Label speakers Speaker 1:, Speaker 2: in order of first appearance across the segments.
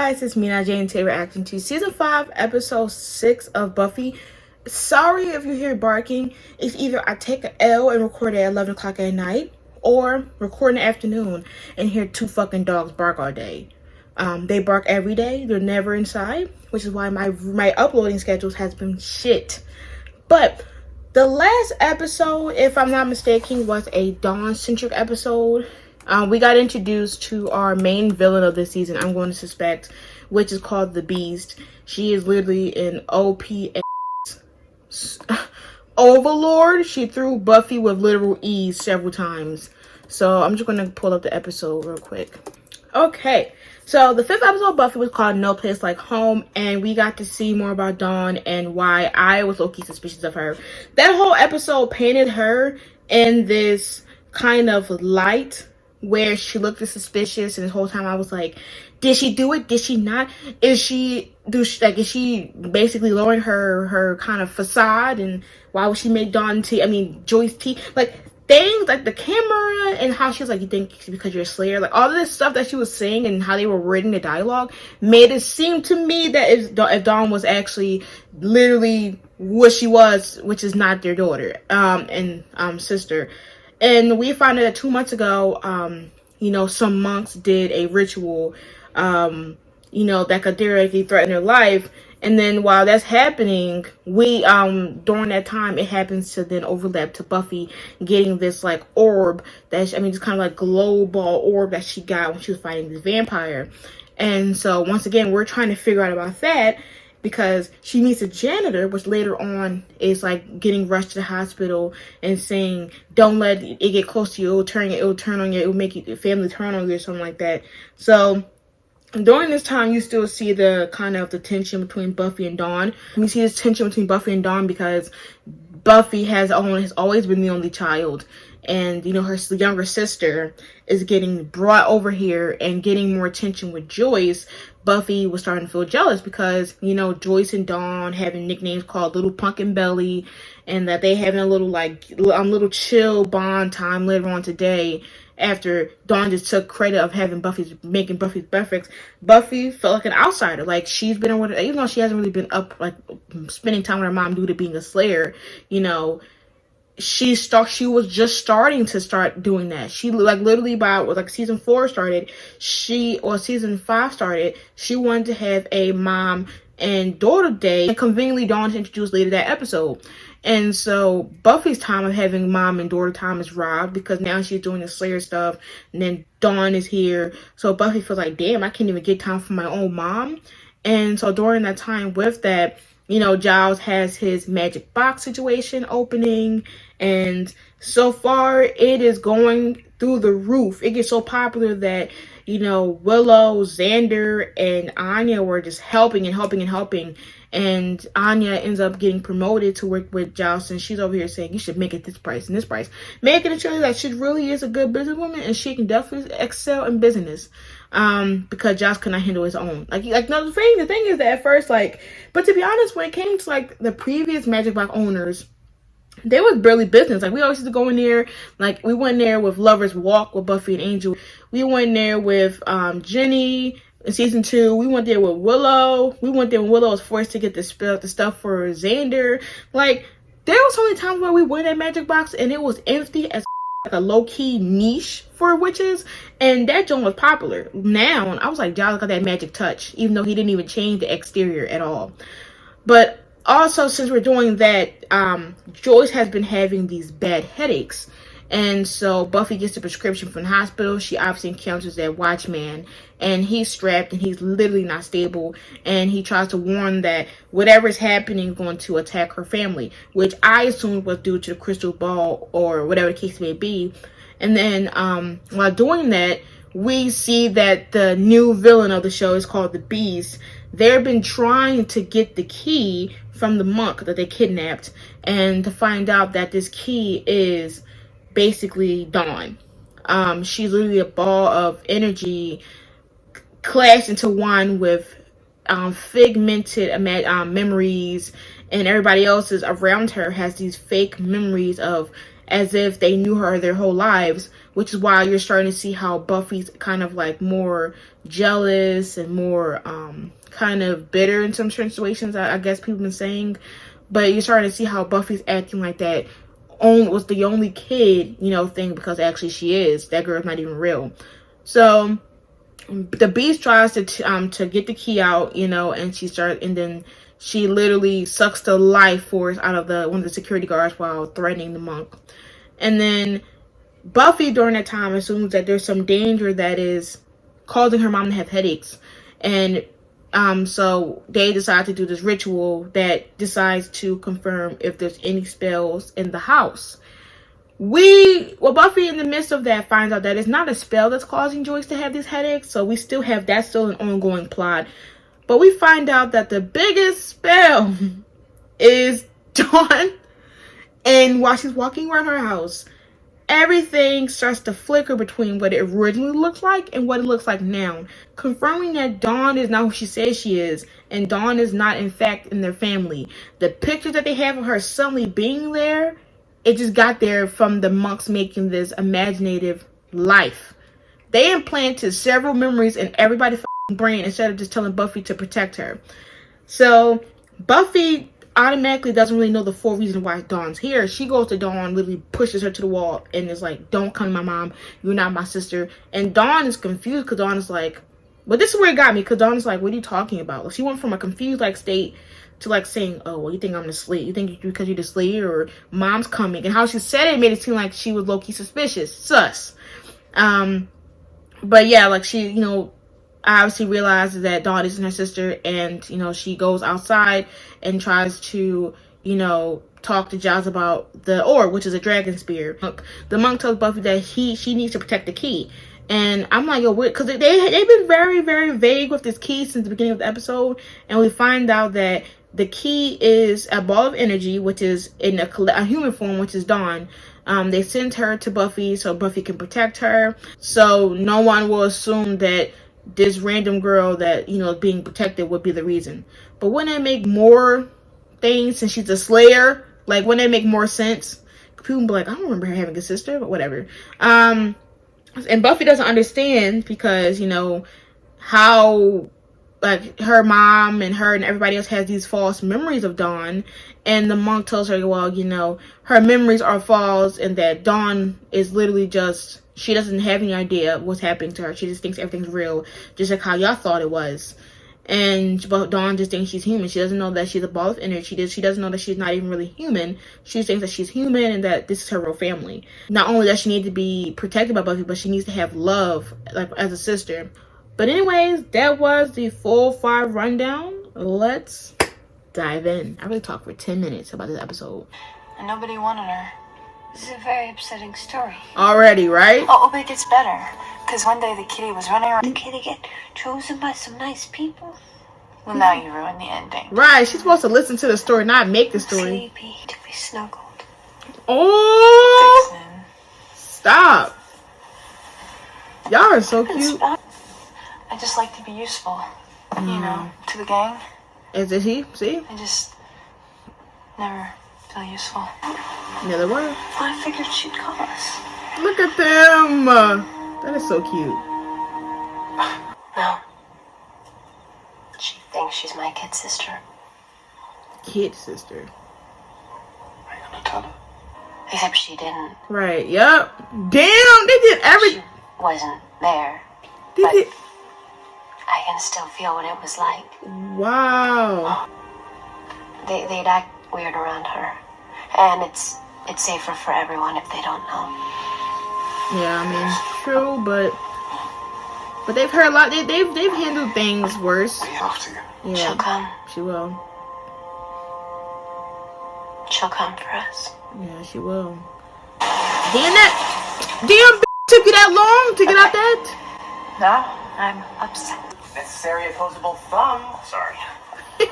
Speaker 1: guys, it's me, Jane, and today we're reacting to Season 5, Episode 6 of Buffy. Sorry if you hear barking. It's either I take an L and record at 11 o'clock at night, or record in the afternoon and hear two fucking dogs bark all day. They bark every day. They're never inside, which is why my uploading schedules has been shit. But the last episode, if I'm not mistaken, was a Dawn-centric episode. We got introduced to our main villain of this season, I'm going to suspect, which is called the Beast. She is literally an OPS overlord. She threw Buffy with literal ease several times. So I'm just going to pull up the episode real quick. Okay, so the 5th episode of Buffy was called No Place Like Home, and we got to see more about Dawn and why I was low-key suspicious of her. That whole episode painted her in this kind of light where she looked suspicious, and this whole time I was like, did she do it? Did she not? Is she basically lowering her kind of facade? And why would she make Joyce T? Like, things like the camera and how she was like, you think because you're a slayer, like all of this stuff that she was saying and how they were written the dialogue made it seem to me that if Dawn was actually literally what she was, which is not their daughter and sister. And we found out that 2 months ago, some monks did a ritual, that could theoretically threaten their life. And then while that's happening, during that time, it happens to then overlap to Buffy getting this, like, orb just kind of like glow ball orb that she got when she was fighting this vampire. And so, once again, we're trying to figure out about that, because she meets a janitor, which later on is like getting rushed to the hospital and saying, don't let it get close to you, it will make your family turn on you or something like that. So during this time, you still see the kind of the tension between Buffy and Dawn. We see this tension between Buffy and Dawn because Buffy has always been the only child. And, her younger sister is getting brought over here and getting more attention with Joyce. Buffy was starting to feel jealous because, Joyce and Dawn having nicknames called Little Pumpkin Belly, and that they having a little chill bond time later on today after Dawn just took credit of making Buffy's breakfast. Buffy felt like an outsider. Like, she's been with her, even though she hasn't really been up, like, spending time with her mom due to being a slayer, she was just starting to doing that. She, like, literally by season 4 started, season 5 started, she wanted to have a mom and daughter day, and conveniently Dawn is introduced later that episode. And so Buffy's time of having mom and daughter time is robbed because now she's doing the Slayer stuff, and then Dawn is here. So Buffy feels like, damn, I can't even get time for my own mom. And so during that time with that, Giles has his magic box situation opening, and so far it is going through the roof. It gets so popular that, Willow, Xander, and Anya were just helping and helping. And Anya ends up getting promoted to work with Giles, and she's over here saying, you should make it this price and this price. Making it sure that she really is a good businesswoman, and she can definitely excel in business. Because Giles cannot handle his own. The thing is that at first, but to be honest, when it came to, the previous Magic Box owners, they was barely business. We always used to go in there, we went there with Lover's Walk with Buffy and Angel. We went there with, Jenny in season 2. We went there with Willow. We went there when Willow was forced to get the stuff for Xander. There was only times where we went at Magic Box and it was empty as a low-key niche for witches, and that joint was popular. Now, I was like, Giles got that magic touch, even though he didn't even change the exterior at all. But also, since we're doing that, Joyce has been having these bad headaches. And so Buffy gets a prescription from the hospital. She obviously encounters that Watchman, and he's strapped and he's literally not stable. And he tries to warn that whatever is happening is going to attack her family, which I assumed was due to the crystal ball or whatever the case may be. And then while doing that, we see that the new villain of the show is called the Beast. They've been trying to get the key from the monk that they kidnapped, and to find out that this key is basically Dawn. She's literally a ball of energy clashed into one with figmented memories, and everybody else is around her has these fake memories of as if they knew her their whole lives, which is why you're starting to see how Buffy's kind of like more jealous and more kind of bitter in some situations, I guess people have been saying. But you're starting to see how Buffy's acting like that was the only kid, you know, thing, because actually she is. That girl's not even real. So the Beast tries to get the key out, you know, and then she literally sucks the life force out of one of the security guards while threatening the monk. And then Buffy during that time assumes that there's some danger that is causing her mom to have headaches, and so they decide to do this ritual that decides to confirm if there's any spells in the house. Buffy in the midst of that finds out that it's not a spell that's causing Joyce to have these headaches, so we still have that still an ongoing plot. But we find out that the biggest spell is Dawn, and while she's walking around her house, everything starts to flicker between what it originally looked like and what it looks like now, confirming that Dawn is not who she says she is, and Dawn is not in fact in their family. The pictures that they have of her suddenly being there, it just got there from the monks making this imaginative life. They implanted several memories in everybody's brain instead of just telling Buffy to protect her. So Buffy automatically doesn't really know the full reason why Dawn's here. She goes to Dawn, literally pushes her to the wall, and is like, don't come to my mom, you're not my sister. And Dawn is confused, because Dawn is like, but this is where it got me, because Dawn is like, what are you talking about? Like, she went from a confused like state to like saying, oh, well, you think I'm the Slayer? You think because you're the Slayer, or mom's coming? And how she said it made it seem like she was low-key suspicious. Sus. But yeah, like, she, you know, obviously realizes that Dawn isn't her sister, and, you know, she goes outside and tries to, you know, talk to Giles about the orb, which is a dragon spear. The monk tells Buffy that she needs to protect the key. And I'm like, yo, because they've been very, very vague with this key since the beginning of the episode, and we find out that the key is a ball of energy, which is in a human form, which is Dawn. They sent her to Buffy so Buffy can protect her, so no one will assume that this random girl that, you know, is being protected would be the reason. But wouldn't it make more things, since she's a Slayer? Like, wouldn't it make more sense? People would be like, I don't remember her having a sister, but whatever. And Buffy doesn't understand, because, you know, how, like, her mom and her and everybody else has these false memories of Dawn, and the monk tells her, well, you know, her memories are false, and that Dawn is literally just, she doesn't have any idea what's happening to her. She just thinks everything's real, just like how y'all thought it was. But Dawn just thinks she's human. She doesn't know that she's a ball of energy. She doesn't know that she's not even really human. She thinks that she's human and that this is her real family. Not only does she need to be protected by Buffy, but she needs to have love, like, as a sister. But anyways, that was the full 5 rundown. Let's dive in. I really talked for 10 minutes about this episode.
Speaker 2: And nobody wanted her. This is a very upsetting story.
Speaker 1: Already, right?
Speaker 2: Oh, but it gets better. Because one day the kitty was running around. The kitty get chosen by some nice people. Well, now you ruined the ending.
Speaker 1: Right, she's supposed to listen to the story, not make the story.
Speaker 2: Sleepy to be snuggled.
Speaker 1: Oh!
Speaker 2: Vixen.
Speaker 1: Stop. Y'all are so cute.
Speaker 2: I just like to be useful, you know, to the gang.
Speaker 1: Is it he? See?
Speaker 2: I just never feel useful.
Speaker 1: Neither one.
Speaker 2: Well, I figured she'd call us.
Speaker 1: Look at them. That is so cute.
Speaker 2: No. She thinks she's my kid sister.
Speaker 1: Kid sister.
Speaker 3: Are you gonna tell her?
Speaker 2: Except she didn't.
Speaker 1: Right, yep. Damn, they did everything.
Speaker 2: She wasn't there.
Speaker 1: They did.
Speaker 2: I can still feel what it was like.
Speaker 1: Wow.
Speaker 2: They'd act weird around her. And it's safer for everyone if they don't know.
Speaker 1: Yeah, I mean, true, but they've heard a lot. They've handled things worse.
Speaker 3: We have to.
Speaker 1: Yeah,
Speaker 2: She'll come.
Speaker 1: She will.
Speaker 2: She'll come for us.
Speaker 1: Yeah, she will. Damn, took you that long to get out that?
Speaker 2: No, I'm upset.
Speaker 4: Necessary opposable thumb. Sorry.
Speaker 2: You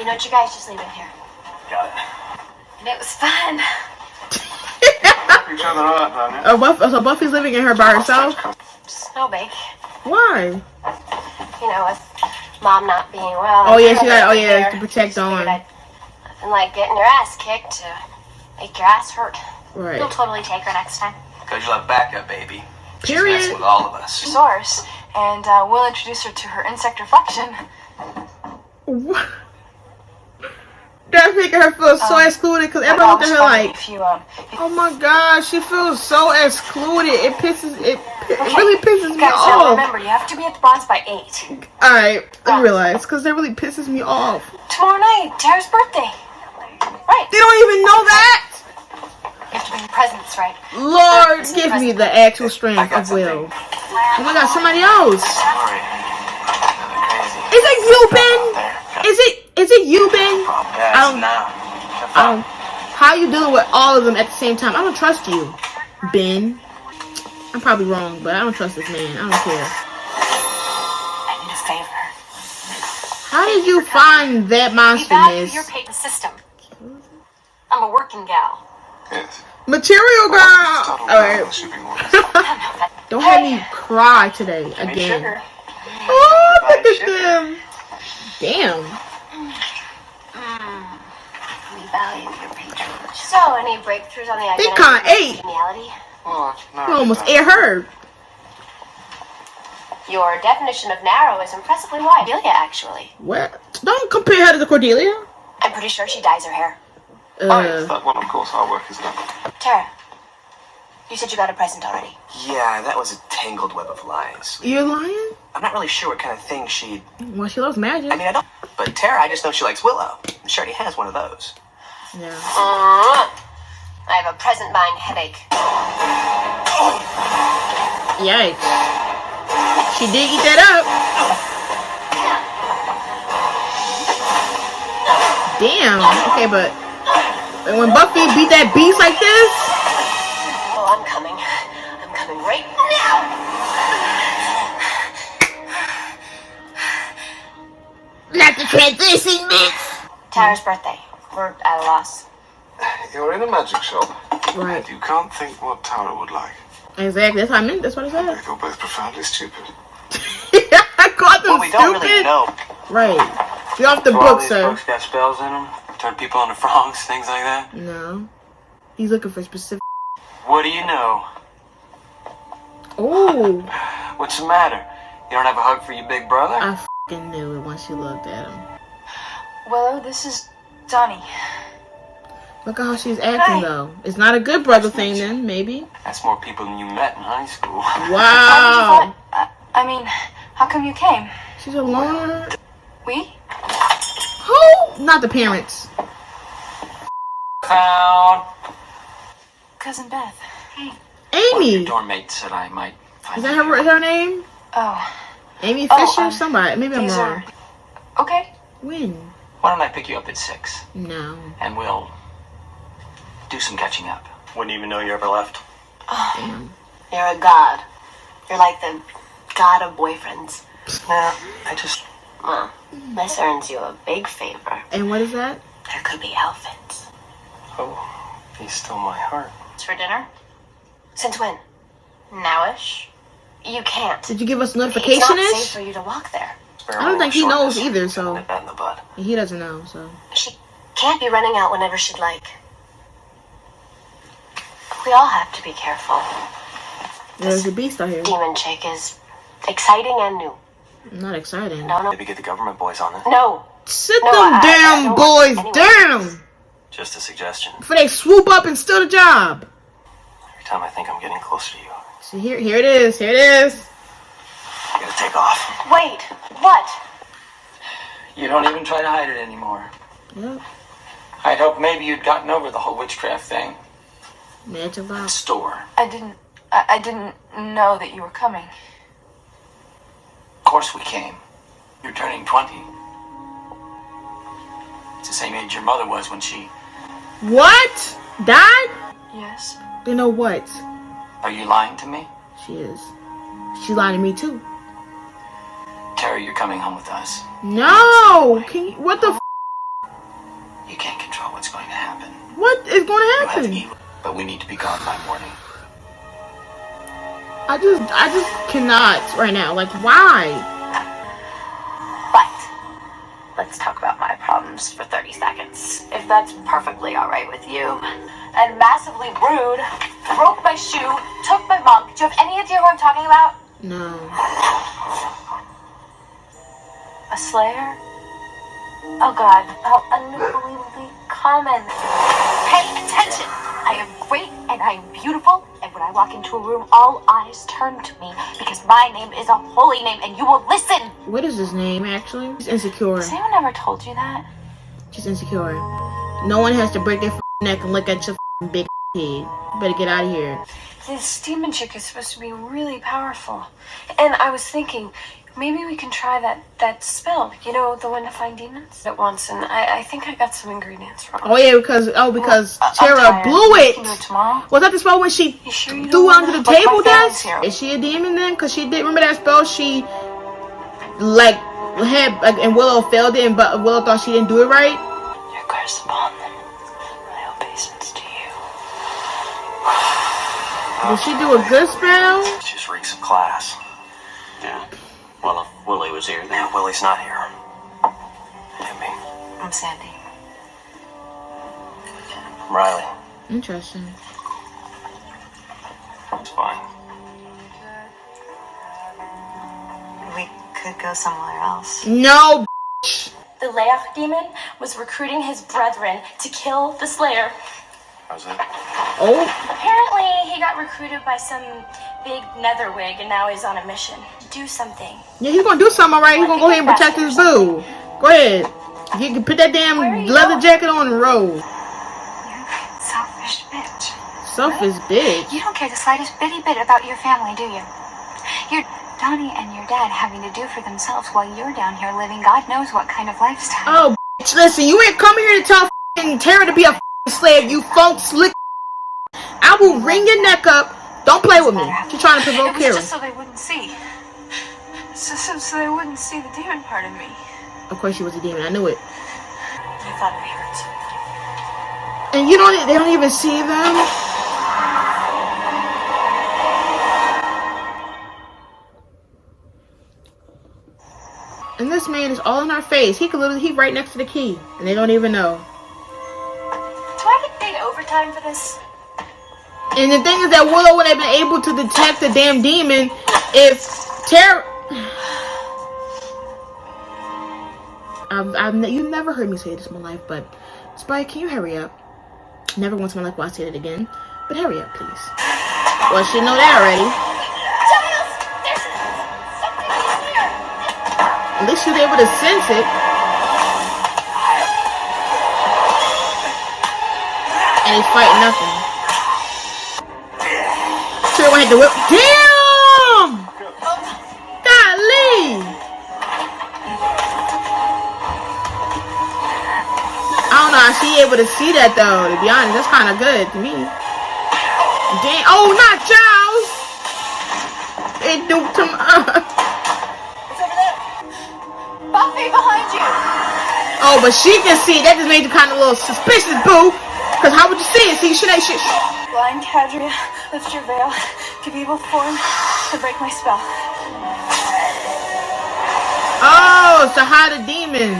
Speaker 2: know what, you guys just leave it here.
Speaker 4: Got it.
Speaker 2: And it was fun.
Speaker 3: Each other up, honey.
Speaker 1: So Buffy's living in her by herself?
Speaker 2: Just no bake.
Speaker 1: Why?
Speaker 2: You know, with Mom not being well.
Speaker 1: Oh yeah, to protect Dawn.
Speaker 2: Nothing like getting your ass kicked to make your ass hurt.
Speaker 1: Right.
Speaker 2: You'll totally take her next time.
Speaker 4: Because you'll have backup, baby. She's
Speaker 1: Period.
Speaker 4: messing with all of us.
Speaker 2: Source, and we'll introduce her to her insect reflection.
Speaker 1: What? That's making her feel so excluded because everyone looked at her like, oh my god, she feels so excluded. It really pisses me
Speaker 2: Guys, now
Speaker 1: off.
Speaker 2: remember, you have to be at the bronze by 8.
Speaker 1: Alright, I realize because that really pisses me off.
Speaker 2: Tomorrow night, Tara's birthday. Right.
Speaker 1: They don't even know that.
Speaker 2: You have to bring presents, right?
Speaker 1: Lord, give me the actual strength of will. Oh my god, somebody else.
Speaker 4: Sorry.
Speaker 1: Is it you, Ben? Is it you, Ben? How you dealing with all of them at the same time? I don't trust you, Ben. I'm probably wrong, but I don't trust this man. I don't care.
Speaker 2: I need a favor.
Speaker 1: How did you find that
Speaker 2: We value
Speaker 1: monsterness?
Speaker 2: your patent system. I'm a working gal.
Speaker 3: Yes.
Speaker 1: Material girl.
Speaker 3: Total
Speaker 1: All right,
Speaker 3: the shipping orders.
Speaker 1: don't have me cry today again.
Speaker 4: Sugar.
Speaker 1: Oh, look at them. Damn.
Speaker 2: We value your patronage. So, any breakthroughs on the
Speaker 1: They
Speaker 2: identity
Speaker 1: can't
Speaker 2: of
Speaker 1: eat.
Speaker 2: geniality?
Speaker 3: Oh, no.
Speaker 1: You almost ate her.
Speaker 2: Your definition of narrow is impressively wide. Delia, actually.
Speaker 1: What? Don't compare her to the Cordelia.
Speaker 2: I'm pretty sure she dyes her hair.
Speaker 3: That one, of course, our work is done.
Speaker 2: Tara, you said you got a present already.
Speaker 4: Yeah, that was a tangled web of lies.
Speaker 1: You're lying?
Speaker 4: I'm not really sure what kind of thing she'd...
Speaker 1: Well, she loves magic.
Speaker 4: I mean, I don't... But Tara, I just know she likes Willow. And she already has one of those.
Speaker 1: Yeah.
Speaker 2: I have a present buying headache.
Speaker 1: Yikes. She did eat that up. Damn. Okay, but when Buffy beat that beast like this,
Speaker 2: Oh, I'm coming. I'm coming right now.
Speaker 1: not the transition mix.
Speaker 2: Tara's birthday. We're at a loss.
Speaker 3: You're in a magic shop.
Speaker 1: Right.
Speaker 3: You can't think what Tara would like.
Speaker 1: Exactly. That's what I meant. That's what I said.
Speaker 3: You're both profoundly stupid.
Speaker 1: I called them
Speaker 4: Well, we don't
Speaker 1: stupid.
Speaker 4: really know.
Speaker 1: Right. Get off the
Speaker 5: So all
Speaker 1: book,
Speaker 5: these
Speaker 1: sir.
Speaker 5: books got spells in them? Turn people into frogs, things like that?
Speaker 1: No. He's looking for specific.
Speaker 5: What do you know?
Speaker 1: Oh.
Speaker 5: What's the matter? You don't have a hug for your big brother?
Speaker 1: I f***ing knew it once you looked at him.
Speaker 2: Willow, this is Donnie.
Speaker 1: Look at how she's acting, though. It's not a good brother thing, then, maybe.
Speaker 5: That's more people than you met in high school.
Speaker 1: Wow.
Speaker 2: I mean, how come you came?
Speaker 1: She's a loner.
Speaker 2: We?
Speaker 1: Who? Not the parents.
Speaker 5: Found.
Speaker 2: Cousin Beth. Hey.
Speaker 5: One of your
Speaker 1: Amy.
Speaker 5: dorm mates said I might find
Speaker 1: Is that her name?
Speaker 2: Oh.
Speaker 1: Amy
Speaker 2: Oh,
Speaker 1: Fisher? Somebody. Maybe I'm
Speaker 2: These
Speaker 1: wrong.
Speaker 2: are... Okay.
Speaker 1: When?
Speaker 5: Why don't I pick you up at 6?
Speaker 1: No.
Speaker 5: And we'll do some catching up.
Speaker 4: Wouldn't even know you ever left.
Speaker 1: Damn.
Speaker 2: You're a god. You're like the god of boyfriends.
Speaker 4: Nah, I just...
Speaker 2: Well, this earns you a big favor.
Speaker 1: And what is that?
Speaker 2: There could be outfits.
Speaker 4: Oh, he stole my heart.
Speaker 2: It's for dinner? Since when? Nowish? You can't.
Speaker 1: Did you give us
Speaker 2: It's not safe
Speaker 1: notification-ish?
Speaker 2: for you to walk there.
Speaker 1: I don't think he knows either, so.
Speaker 4: Nip that in the bud.
Speaker 1: He doesn't know, so.
Speaker 2: She can't be running out whenever she'd like. We all have to be careful.
Speaker 1: There's a beast out here.
Speaker 2: Demon chick is exciting and new.
Speaker 1: Not exciting.
Speaker 2: No.
Speaker 4: Maybe get the government boys on it.
Speaker 2: No.
Speaker 1: Sit
Speaker 2: No,
Speaker 1: them
Speaker 2: I
Speaker 1: damn
Speaker 2: don't
Speaker 1: boys
Speaker 2: want
Speaker 1: down
Speaker 4: Just a suggestion.
Speaker 1: before they swoop up and steal the job.
Speaker 4: Every time I think I'm getting closer to you,
Speaker 1: So here it is. Here it is.
Speaker 4: I gotta take off.
Speaker 2: Wait. What?
Speaker 5: You don't even try to hide it anymore.
Speaker 1: Yep.
Speaker 5: I'd hoped maybe you'd gotten over the whole witchcraft thing.
Speaker 1: Magic box.
Speaker 5: Store.
Speaker 2: I didn't know that you were coming.
Speaker 5: Of course we came. You're turning 20. It's the same age your mother was when she...
Speaker 1: What? Died?
Speaker 2: Yes.
Speaker 1: You know what?
Speaker 5: Are you lying to me?
Speaker 1: She is. She's lying to me too.
Speaker 5: Terry, you're coming home with us.
Speaker 1: No. Can you, what the?
Speaker 5: You can't control what's going to happen.
Speaker 1: What is going to
Speaker 5: You have
Speaker 1: happen?
Speaker 5: evil, but we need to be gone by morning.
Speaker 1: I just cannot right now. Like, why?
Speaker 2: But let's talk about my problems for 30 seconds, if that's perfectly alright with you. And massively rude, broke my shoe, took my mom. Do you have any idea who I'm talking about?
Speaker 1: No.
Speaker 2: A slayer? Oh god, how unbelievably common. Pay attention! I am great and I am beautiful, and when I walk into a room, all eyes turn to me because my name is a holy name and you will listen!
Speaker 1: What is his name, actually? He's insecure.
Speaker 2: Has anyone ever told you that?
Speaker 1: She's insecure. No one has to break their neck and look at your big head. You better get out of here.
Speaker 2: This demon chick is supposed to be really powerful. And I was thinking, maybe we can try that spell. You know, the one to find demons? At once, and I think I got some ingredients wrong.
Speaker 1: Oh yeah, because Tara blew it.
Speaker 2: Can do it tomorrow?
Speaker 1: Was that the spell when she
Speaker 2: Sure you
Speaker 1: threw
Speaker 2: don't
Speaker 1: under the
Speaker 2: wanna-
Speaker 1: table
Speaker 2: Like my
Speaker 1: dance?
Speaker 2: family's here.
Speaker 1: Is she a demon then? Because she did remember that spell. She and Willow failed it, but Willow thought she didn't do it right.
Speaker 2: Your curse upon them. My obeisance to you.
Speaker 1: Did she do a good spell?
Speaker 5: Just reeks of class. Yeah. Well, if Willie was here, then. Yeah, Willie's not here. And me.
Speaker 2: I'm Sandy.
Speaker 5: I'm Riley.
Speaker 1: Interesting.
Speaker 5: It's fine.
Speaker 2: We could go somewhere else.
Speaker 1: No.
Speaker 6: The Leach demon was recruiting his brethren to kill the Slayer.
Speaker 5: How's that?
Speaker 1: Oh.
Speaker 6: Apparently, he got recruited by some big netherwig and now he's on a mission. Do something.
Speaker 1: Yeah, he's gonna do something, alright. He's gonna go ahead and protect his boo. Go ahead. You can put that damn leather jacket on the road.
Speaker 2: You selfish bitch.
Speaker 1: Selfish bitch.
Speaker 2: You don't care the slightest bitty bit about your family, do you? You're Donnie and your dad having to do for themselves while you're down here living God knows what kind of lifestyle.
Speaker 1: Oh, bitch, listen, you ain't coming here to tell Tara to be a slave, you funk slick. I will wring your neck up. Don't play with me. She's trying to provoke
Speaker 2: It was
Speaker 1: Kira.
Speaker 2: just so they wouldn't see. So they wouldn't see the demon part of me.
Speaker 1: Of course she was a demon. I knew it.
Speaker 2: I thought it hurt somebody.
Speaker 1: And they don't even see them. And this man is all in our face. He right next to the key, and they don't even know.
Speaker 6: Do I get paid overtime for this?
Speaker 1: And the thing is that Willow would have been able to detect the damn demon if Tara. You never heard me say this in my life, but Spike, can you hurry up? Never once in my life will I say it again, but hurry up, please. Well, she know that already.
Speaker 6: Giles! There's something here!
Speaker 1: At least she was able to sense it. And he's fighting nothing. Sure had to whip. Damn! Golly! I don't know how she able to see that though. To be honest, that's kind of good to me. Damn! Oh, not Giles! It duped him up.
Speaker 6: Buffy, behind you!
Speaker 1: Oh, but she can see. That just made you kind of a little suspicious, boo. Cause how would you see it? See, shit.
Speaker 6: Blind Cadria, lift your veil, give evil form, and break my spell.
Speaker 1: Oh, so hide a demon.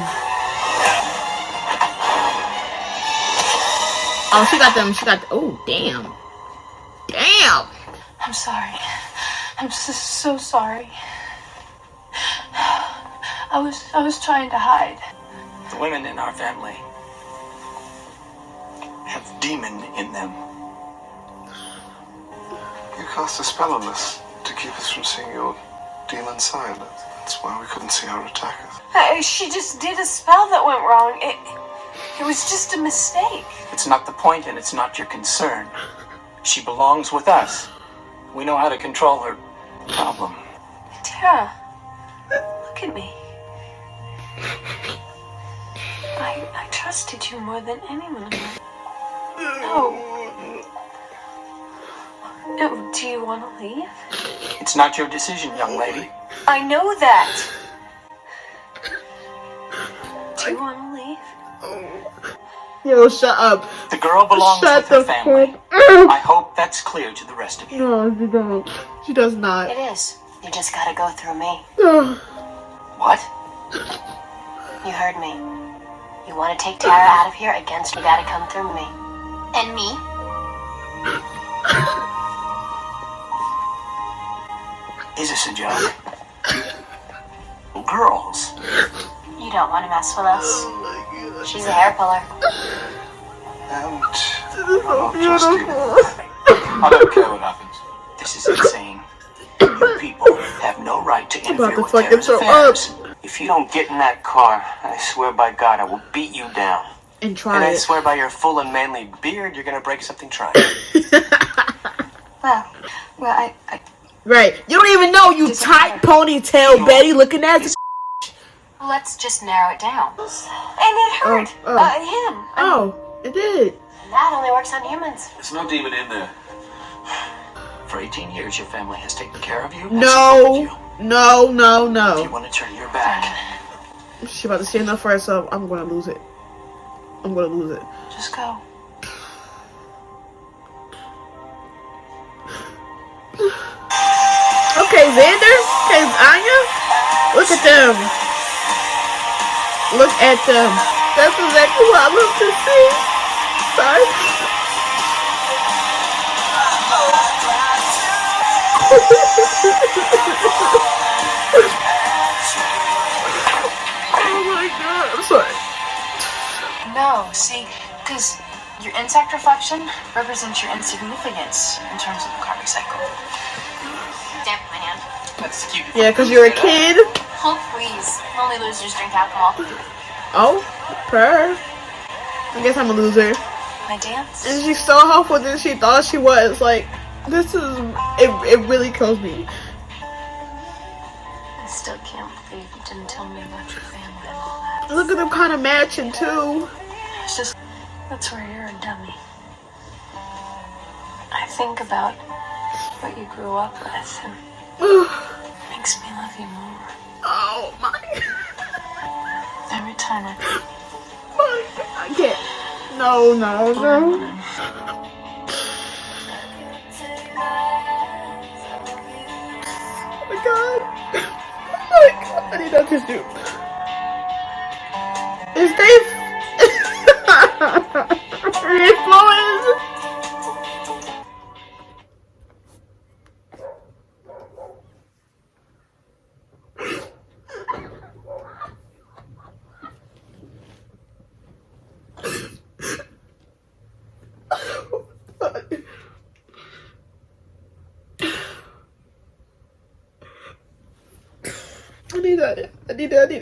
Speaker 1: Oh, she got them. Oh, damn. Damn.
Speaker 6: I'm sorry. I'm so sorry. I was trying to hide.
Speaker 5: The women in our family have demon in them.
Speaker 3: You cast a spell on us to keep us from seeing your demon side. That's why we couldn't see our attackers.
Speaker 6: She just did a spell that went wrong. It was just a mistake.
Speaker 5: It's not the point and it's not your concern. She belongs with us. We know how to control her problem.
Speaker 6: Tara, look at me. I trusted you more than anyone. No, do you want to leave?
Speaker 5: It's not your decision, young lady.
Speaker 6: I know that. Do you want to leave?
Speaker 1: Yo, shut up.
Speaker 5: The girl belongs
Speaker 1: Shut
Speaker 5: with her
Speaker 1: the
Speaker 5: family.
Speaker 1: fuck up.
Speaker 5: I hope that's clear to the rest of you.
Speaker 1: No, she don't. She does not.
Speaker 2: It is. You just gotta go through me.
Speaker 5: What?
Speaker 2: You heard me. You want to take Tara out of here against you gotta come through me.
Speaker 6: And me?
Speaker 5: Is this a joke? Girls.
Speaker 2: You don't want to mess with us. She's a hair puller.
Speaker 3: And
Speaker 5: I don't care what happens. This is insane. You people have no right to
Speaker 1: About
Speaker 5: interfere
Speaker 1: to
Speaker 5: with
Speaker 1: fucking
Speaker 5: Tara's
Speaker 1: throw
Speaker 5: affairs. If you don't get in that car, I swear by God, I will beat you down.
Speaker 1: And
Speaker 5: And
Speaker 1: try
Speaker 5: I
Speaker 1: it.
Speaker 5: swear by your full and manly beard, you're gonna break something trying.
Speaker 2: Well, I
Speaker 1: Right. You don't even know, you tight ponytail Betty looking at you.
Speaker 2: let's just narrow it down. And it hurt. Him.
Speaker 1: Oh, it did.
Speaker 2: And that only works on humans.
Speaker 5: There's no demon in there. For 18 years, your family has taken care of you. and
Speaker 1: No.
Speaker 5: supported you.
Speaker 1: No, no,
Speaker 5: If
Speaker 1: no.
Speaker 5: you want to turn your back,
Speaker 1: She about to stand up for herself. I'm gonna lose it. I'm gonna lose it.
Speaker 2: Just go.
Speaker 1: Okay, Xander. Okay, Anya. Look at them. Look at them. That's exactly what I love to see. Sorry. Oh my god. I'm sorry.
Speaker 7: No, see, because your insect reflection represents your insignificance in terms of the karmic cycle.
Speaker 6: Damn my hand.
Speaker 5: that's cute.
Speaker 1: Yeah, because you're a kid.
Speaker 6: Oh, please. Only losers drink alcohol.
Speaker 1: Oh, her. I guess I'm a loser.
Speaker 7: My dance?
Speaker 1: And she's so helpful than she thought she was. Like, this is, it really kills me.
Speaker 7: I still can't believe you didn't tell me about your family and all that.
Speaker 1: Look at them kind of matching too.
Speaker 7: It's just, that's where you're a dummy. I think about what you grew up with, and it makes me love you more.
Speaker 1: Oh my.
Speaker 7: Every time
Speaker 1: I can't. No, no, no. Oh my god. Oh my god. I need that tissue. Is Dave influence? I need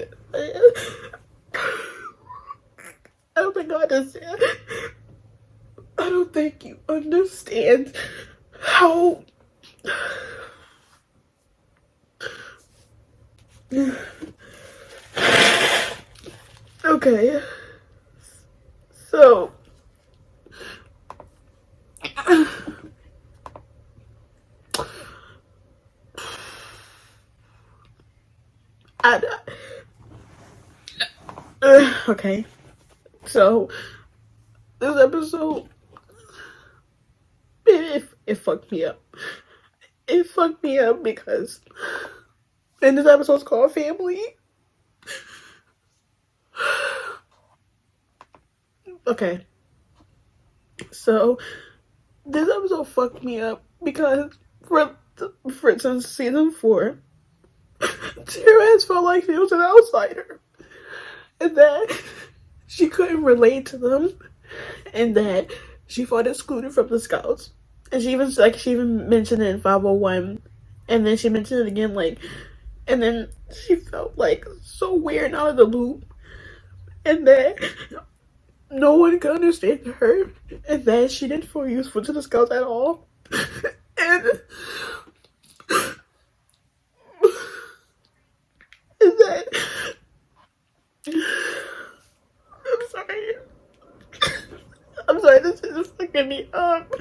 Speaker 1: it. I don't think I understand. I don't think you understand how. Okay. So. Okay. So, this episode, it fucked me up. It fucked me up because, and this episode's called Family. Okay. So, this episode fucked me up because for instance, season 4, Tara has felt like she was an outsider. And that she couldn't relate to them. And that she felt excluded from the scouts. And she even mentioned it in 501. And then she mentioned it again, and then she felt like so weird and out of the loop. And that no one could understand her. And that she didn't feel useful to the scouts at all. And that I'm sorry, this is fucking me up.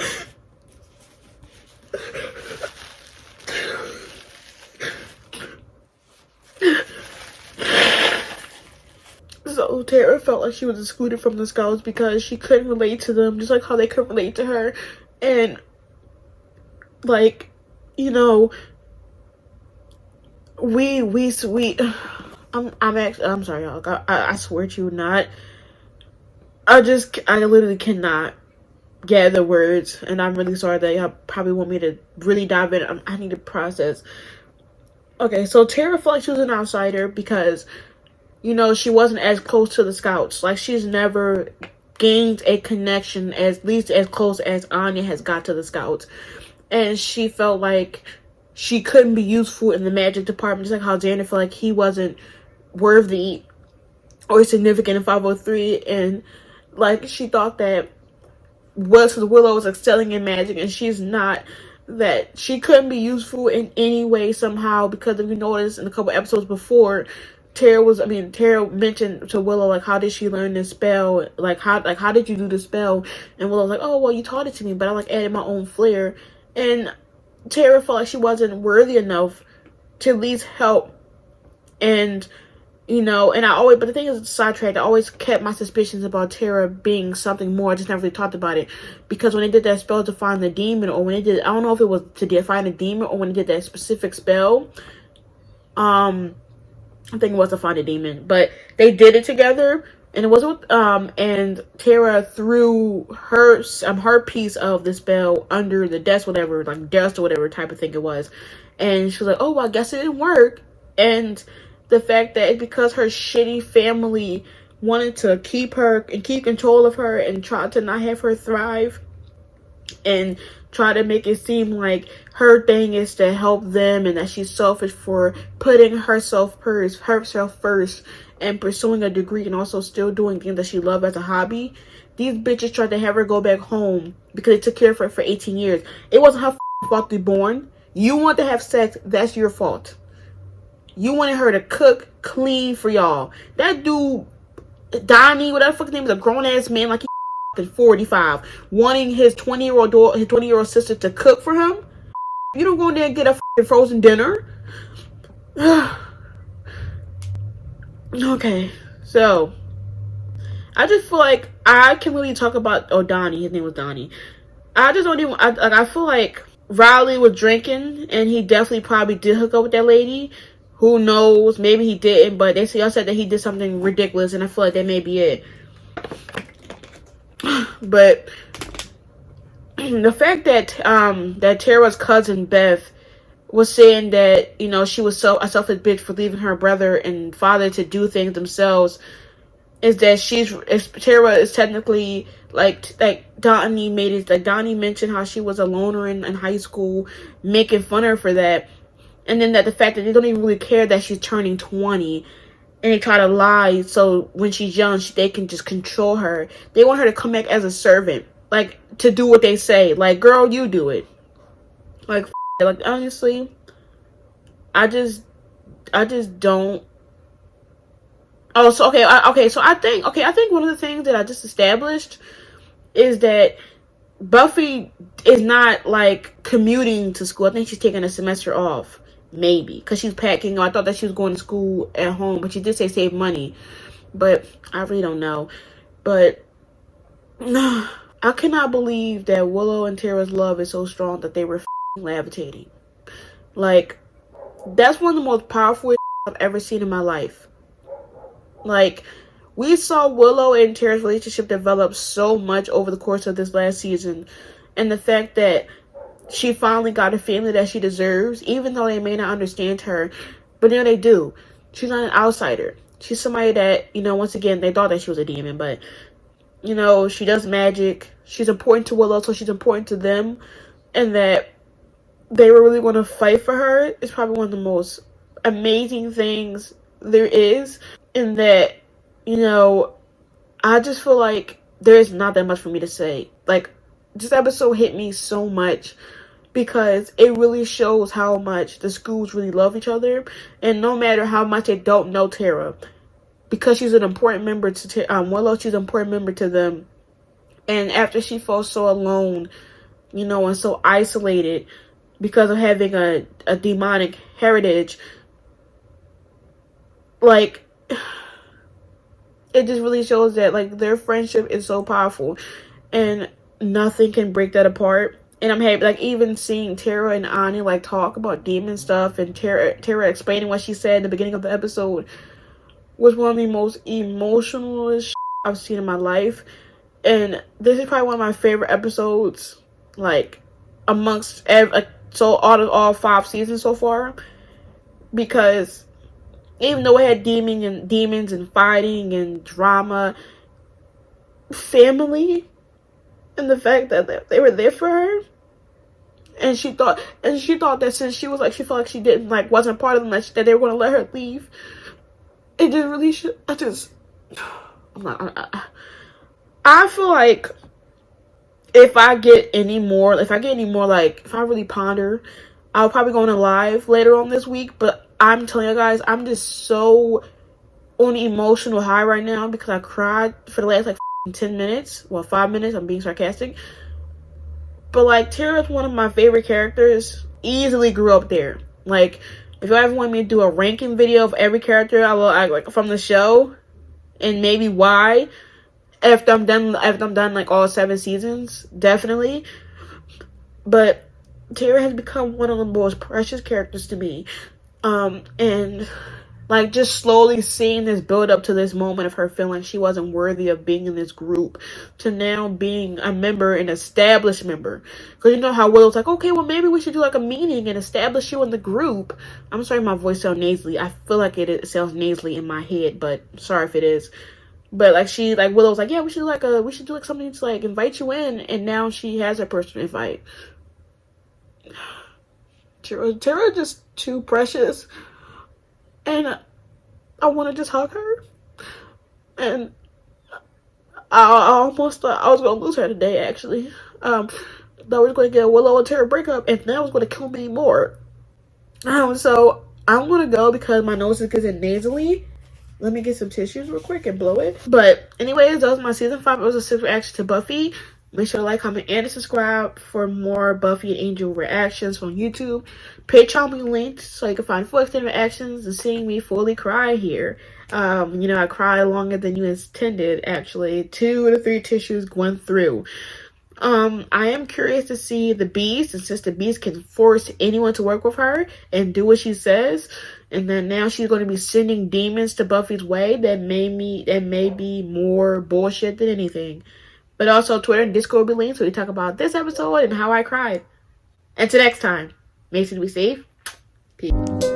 Speaker 1: So Tara felt like she was excluded from the scouts because she couldn't relate to them, just like how they could relate to her. And we I'm sorry, y'all. I swear to you, not. I literally cannot gather words, and I'm really sorry that y'all probably want me to really dive in. I need to process. Okay, so Tara felt like she was an outsider because, you know, she wasn't as close to the scouts. Like, she's never gained a connection at least as close as Anya has got to the scouts. And she felt like she couldn't be useful in the magic department, just like how Xander felt like he wasn't worthy or significant in 503. And, like, she thought that Willow was excelling in magic and she's not, that she couldn't be useful in any way somehow, because if you notice in a couple episodes before, Tara mentioned to Willow, like, how did she learn this spell? Like, how did you do the spell? And Willow's like, oh, well, you taught it to me, but I, like, added my own flair. And Tara felt like she wasn't worthy enough to at least help. And, you know, but the thing is, sidetracked, I always kept my suspicions about Tara being something more. I just never really talked about it. Because when they did that spell to find the demon, or when they did, I don't know if it was to find a demon, or when they did that specific spell, I think it was to find a demon, but they did it together, and it was with, and Tara threw her piece of the spell under the desk, whatever, like dust or whatever type of thing it was, and she was like, oh, well, I guess it didn't work. And the fact that it's because her shitty family wanted to keep her and keep control of her and try to not have her thrive, and try to make it seem like her thing is to help them and that she's selfish for putting herself first and pursuing a degree and also still doing things that she loves as a hobby. These bitches tried to have her go back home because they took care of her for 18 years. It wasn't her fault to be born. You want to have sex, that's your fault. You wanted her to cook, clean for y'all. That dude, Donnie, whatever the fuck his name is, a grown-ass man like he 45, wanting his 20-year-old sister to cook for him. You don't go in there and get a frozen dinner. Okay, so I just feel like I can really talk about Donnie. His name was Donnie. I just don't even. I feel like Riley was drinking, and he definitely probably did hook up with that lady. Who knows? Maybe he didn't, but y'all said that he did something ridiculous, and I feel like that may be it. But the fact that that Tara's cousin Beth was saying that, you know, she was a selfish bitch for leaving her brother and father to do things themselves, is that Tara is technically like Donnie made it, like Donnie mentioned how she was a loner in high school, making fun of her for that. And then that the fact that they don't even really care that she's turning 20, and they try to lie so when she's young they can just control her. They want her to come back as a servant, like to do what they say. Like, girl, you do it. Like honestly, I just don't. Oh, so okay. So I think one of the things that I just established is that Buffy is not like commuting to school. I think she's taking a semester off. Maybe because she's packing. I thought that she was going to school at home, but she did say save money. But I really don't know. But I cannot believe that Willow and Tara's love is so strong that they were levitating. Like, that's one of the most powerful I've ever seen in my life. Like, we saw Willow and Tara's relationship develop so much over the course of this last season, and the fact that she finally got a family that she deserves, even though they may not understand her, but you know they do. She's not an outsider. She's somebody that, you know, once again, they thought that she was a demon, but, you know, she does magic. She's important to Willow, so she's important to them, and that they were really going to fight for her is probably one of the most amazing things there is. And that, you know, I just feel like there's not that much for me to say. Like, this episode hit me so much because it really shows how much the schools really love each other. And no matter how much they don't know Tara, because she's an important member to Willow, she's an important member to them. And after she felt so alone, you know, and so isolated because of having a demonic heritage, like, it just really shows that, like, their friendship is so powerful and nothing can break that apart. And I'm happy, like, even seeing Tara and Anya, like, talk about demon stuff, and Tara explaining what she said in the beginning of the episode, was one of the most emotional I've seen in my life. And this is probably one of my favorite episodes, like, amongst so out of all 5 seasons so far. Because even though it had demons and fighting and drama, family, and the fact that they were there for her, and she thought that since she was like, she felt like she didn't, like, wasn't part of them, that they were going to let her leave. It just really I feel like if I really ponder, I'll probably go on a live later on this week. But I'm telling you guys, I'm just so on the emotional high right now because I cried for the last, like, 10 minutes. Well, 5 minutes. I'm being sarcastic. But, like, Tara's one of my favorite characters. Easily grew up there. Like, if you ever want me to do a ranking video of every character I like from the show, and maybe why, after I'm done like all 7 seasons, definitely. But Tara has become one of the most precious characters to me. And like, just slowly seeing this build up to this moment of her feeling she wasn't worthy of being in this group, to now being a member, an established member. Because you know how Willow's like, okay, well, maybe we should do like a meeting and establish you in the group. I'm sorry my voice sounds nasally. I feel like it sounds nasally in my head, but sorry if it is. But like Willow's like, yeah, we should do like something to like invite you in, and now she has a person to invite. Tara just too precious. And I want to just hug her. And I almost thought I was going to lose her today, actually. That was going to get a Willow and Tara breakup, and that was going to kill me more. So I'm going to go because my nose is getting nasally. Let me get some tissues real quick and blow it. But anyways, that was my season 5. It was a 6 reaction to Buffy. Make sure to like, comment, and subscribe for more Buffy and Angel reactions on YouTube. Patreon will be linked so you can find full extended reactions and seeing me fully cry here. I cry longer than you intended, actually. 2 to 3 tissues going through. I am curious to see the Beast, and since the Beast can force anyone to work with her and do what she says, and then now she's going to be sending demons to Buffy's way, that may be more bullshit than anything. But also, Twitter and Discord will be linked so we talk about this episode and how I cried. Until next time, make sure to be safe. Peace.